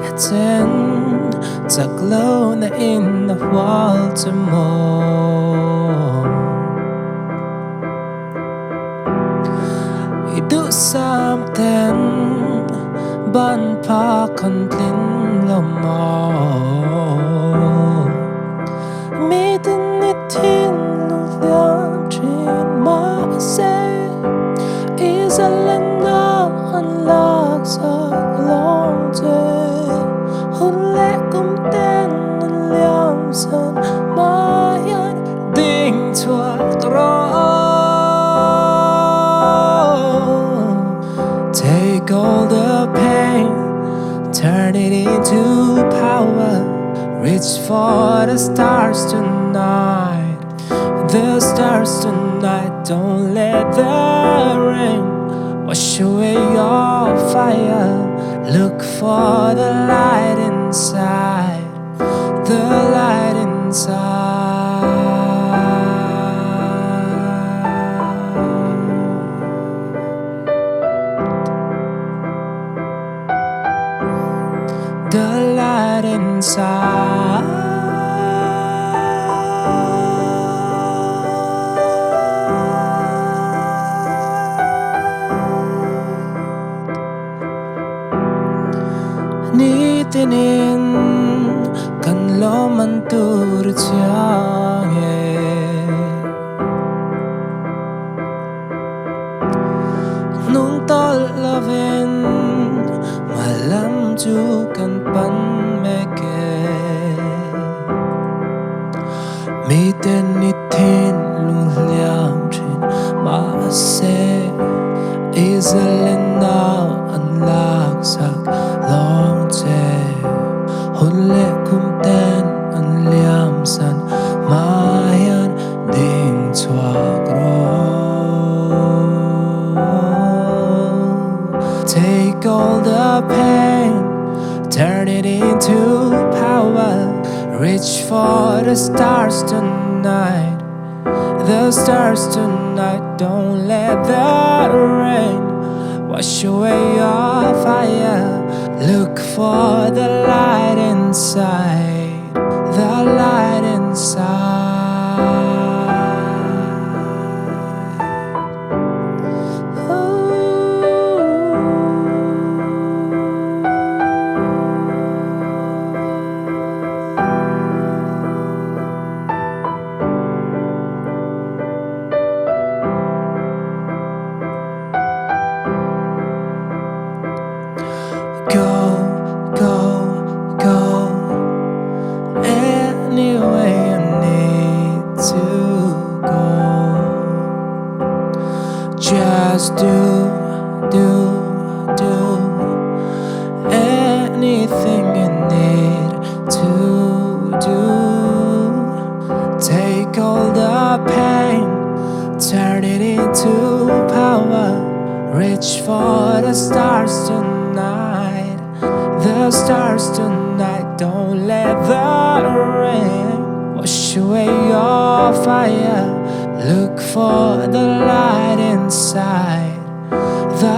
getting stuck alone in the world tomorrow. You do something บ้านพาคนกลิ้นลมมองมีแต่นิทินลูกยามที่มาเซ is a land of locks of long day หุ่นเล็กกุมเต้นนั้นเลี้ยมสันมายันดิ่งทั่วกรอง Take all the pain, turn it into power. Reach for the stars tonight. The stars tonight. Don't let the rain wash away your fire. Look for the light inside. The light inside. The light inside. Nitinin kan lo manturut siangye nung tol lavin malam ju kan pan meke mi ten nitin lung liam thin ma se is a lenao an lak sak long che hun le kum ten an liam san mayan ding chwa gro. Take all the pain, turn it into power. Reach for the stars tonight. The stars tonight. Don't let the rain wash away your fire. Look for the light inside. The light inside. Go, go, go anyway you need to go. Just do anything you need to do. Take all the pain, turn it into power. Reach for the stars tonight. The stars tonight. Don't let the rain wash away your fire. Look for the light inside. The